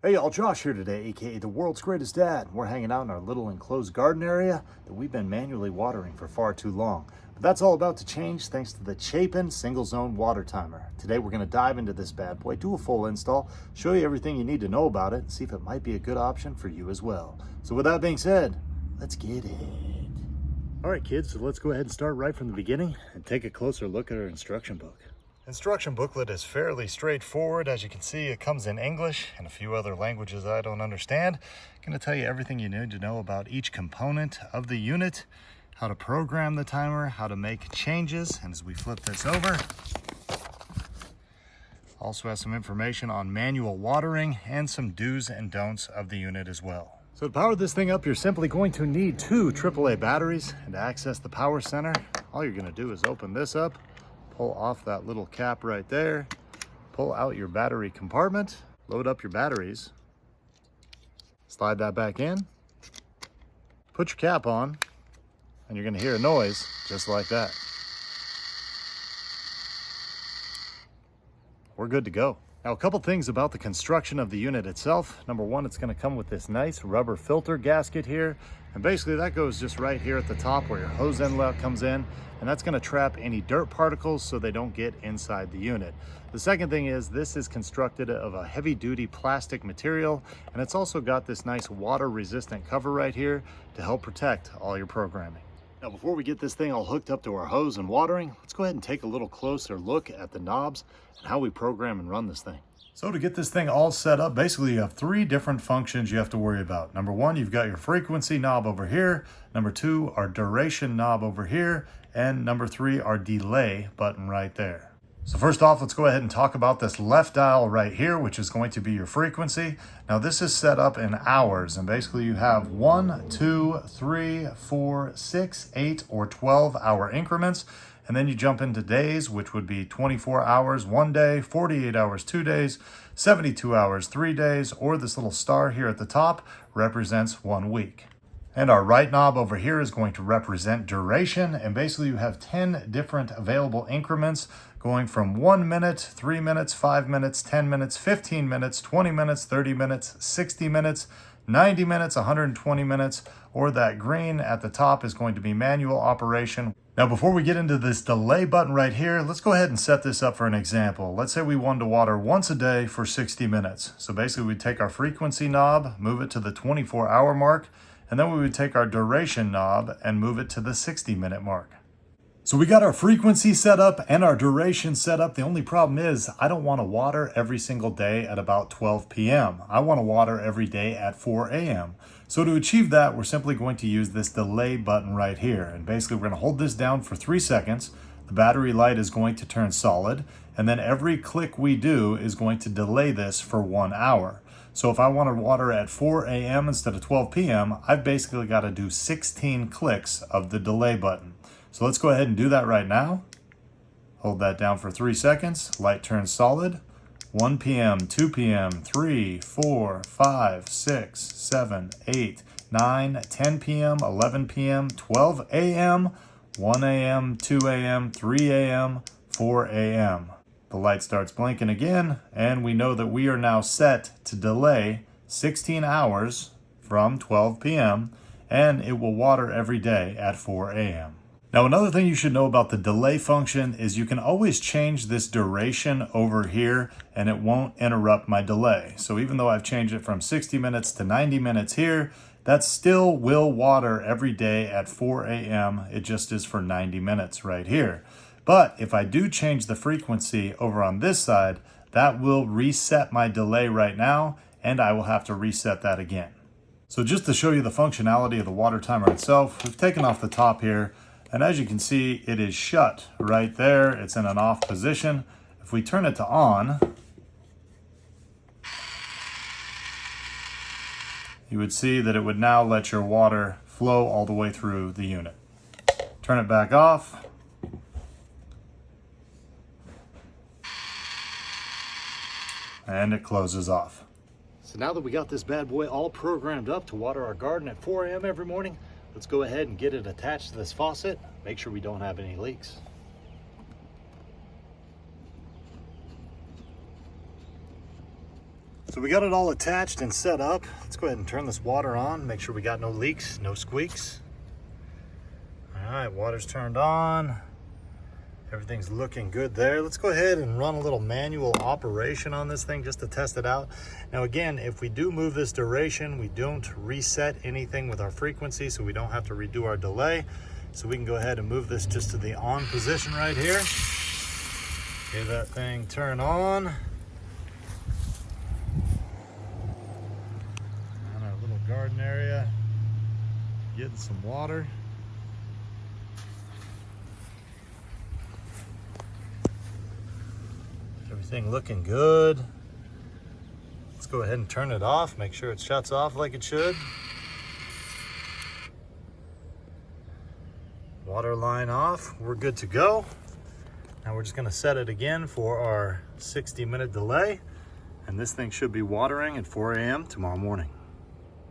Hey y'all, Josh here today, aka the world's greatest dad. We're hanging out in our little enclosed garden area that we've been manually watering for far too long. But that's all about to change thanks to the Chapin single zone water timer. Today we're going to dive into this bad boy, do a full install, show you everything you need to know about it, and see if it might be a good option for you as well. So with that being said, let's get it. All right kids, so let's go ahead and start right from the beginning and take a closer look at our instruction book. Instruction booklet is fairly straightforward. As you can see, it comes in English and a few other languages I don't understand. I'm going to tell you everything you need to know about each component of the unit, how to program the timer, how to make changes, and as we flip this over, also has some information on manual watering and some do's and don'ts of the unit as well. So to power this thing up, you're simply going to need two AAA batteries, and to access the power center, all you're going to do is open this up, pull off that little cap right there, pull out your battery compartment, load up your batteries, slide that back in, put your cap on, and you're going to hear a noise just like that. We're good to go. Now, a couple things about the construction of the unit itself. Number one, it's going to come with this nice rubber filter gasket here. And basically that goes just right here at the top where your hose inlet comes in. And that's going to trap any dirt particles so they don't get inside the unit. The second thing is this is constructed of a heavy duty plastic material. And it's also got this nice water resistant cover right here to help protect all your programming. Now, before we get this thing all hooked up to our hose and watering, let's go ahead and take a little closer look at the knobs and how we program and run this thing. So to get this thing all set up, basically you have three different functions you have to worry about. Number one, you've got your frequency knob over here. Number two, our duration knob over here. And number three, our delay button right there. So first off, let's go ahead and talk about this left dial right here, which is going to be your frequency. Now this is set up in hours, and basically you have 1, 2, 3, 4, 6, 8, or 12 hour increments. And then you jump into days, which would be 24 hours, 1 day, 48 hours, 2 days, 72 hours, 3 days, or this little star here at the top represents 1 week. And our right knob over here is going to represent duration. And basically you have 10 different available increments going from 1 minute, 3 minutes, 5 minutes, 10 minutes, 15 minutes, 20 minutes, 30 minutes, 60 minutes, 90 minutes, 120 minutes, or that green at the top is going to be manual operation. Now, before we get into this delay button right here, let's go ahead and set this up for an example. Let's say we wanted to water once a day for 60 minutes. So basically we'd take our frequency knob, move it to the 24-hour mark, and then we would take our duration knob and move it to the 60-minute mark. So we got our frequency set up and our duration set up. The only problem is I don't want to water every single day at about 12 p.m. I want to water every day at 4 a.m. So to achieve that, we're simply going to use this delay button right here. And basically we're going to hold this down for 3 seconds. The battery light is going to turn solid. And then every click we do is going to delay this for 1 hour. So if I want to water at 4 a.m. instead of 12 p.m., I've basically got to do 16 clicks of the delay button. So let's go ahead and do that right now. Hold that down for 3 seconds. Light turns solid. 1 p.m., 2 p.m., 3, 4, 5, 6, 7, 8, 9, 10 p.m., 11 p.m., 12 a.m., 1 a.m., 2 a.m., 3 a.m., 4 a.m. The light starts blinking again, and we know that we are now set to delay 16 hours from 12 p.m., and it will water every day at 4 a.m. Now, another thing you should know about the delay function is you can always change this duration over here and it won't interrupt my delay. So even though I've changed it from 60 minutes to 90 minutes here, that still will water every day at 4 a.m. It just is for 90 minutes right here. But if I do change the frequency over on this side, that will reset my delay right now, and I will have to reset that again. So just to show you the functionality of the water timer itself, we've taken off the top here. And as you can see, it is shut right there. It's in an off position. If we turn it to on, you would see that it would now let your water flow all the way through the unit. Turn it back off. And it closes off. So now that we got this bad boy all programmed up to water our garden at 4 a.m. every morning, let's go ahead and get it attached to this faucet. Make sure we don't have any leaks. So we got it all attached and set up. Let's go ahead and turn this water on, make sure we got no leaks, no squeaks. All right, water's turned on. Everything's looking good there. Let's go ahead and run a little manual operation on this thing just to test it out. Now again, if we do move this duration, we don't reset anything with our frequency, so we don't have to redo our delay. So we can go ahead and move this just to the on position right here. Give that thing turn on. On our little garden area, getting some water. Everything looking good. Let's go ahead and turn it off. Make sure it shuts off like it should. Water line off. We're good to go. Now we're just going to set it again for our 60-minute delay. And this thing should be watering at 4 a.m. tomorrow morning.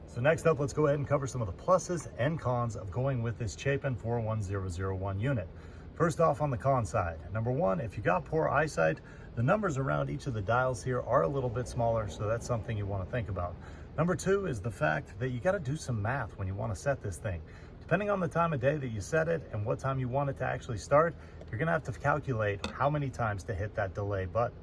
So next up, let's go ahead and cover some of the pluses and cons of going with this Chapin 41001 unit. First off, on the con side, number one, if you got poor eyesight, the numbers around each of the dials here are a little bit smaller, so that's something you want to think about. Number two is the fact that you got to do some math when you want to set this thing. Depending on the time of day that you set it and what time you want it to actually start, you're going to have to calculate how many times to hit that delay button.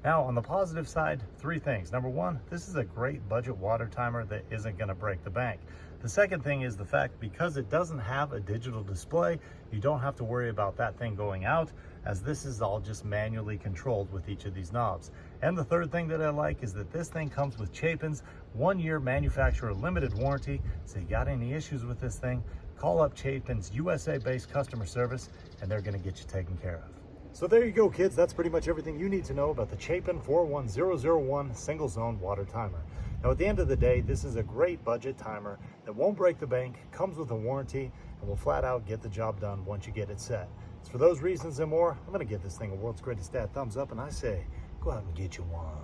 Now, on the positive side, three things. Number one, this is a great budget water timer that isn't going to break the bank. The second thing is the fact because it doesn't have a digital display, you don't have to worry about that thing going out, as this is all just manually controlled with each of these knobs. And the third thing that I like is that this thing comes with Chapin's 1-year manufacturer limited warranty. So you got any issues with this thing, call up Chapin's USA-based customer service and they're going to get you taken care of. So there you go, kids. That's pretty much everything you need to know about the Chapin 41001 single zone water timer. Now, at the end of the day, this is a great budget timer that won't break the bank, comes with a warranty, and will flat out get the job done once you get it set. So for those reasons and more, I'm going to give this thing a world's greatest dad thumbs up, and I say, go out and get you one.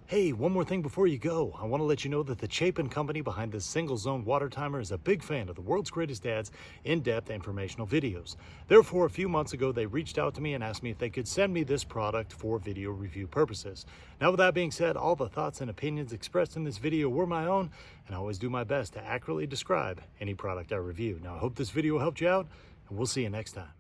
Hey, one more thing before you go. I want to let you know that the Chapin company behind this single zone water timer is a big fan of the world's greatest dad's in-depth informational videos. Therefore, a few months ago, they reached out to me and asked me if they could send me this product for video review purposes. Now, with that being said, all the thoughts and opinions expressed in this video were my own, and I always do my best to accurately describe any product I review. Now, I hope this video helped you out, and we'll see you next time.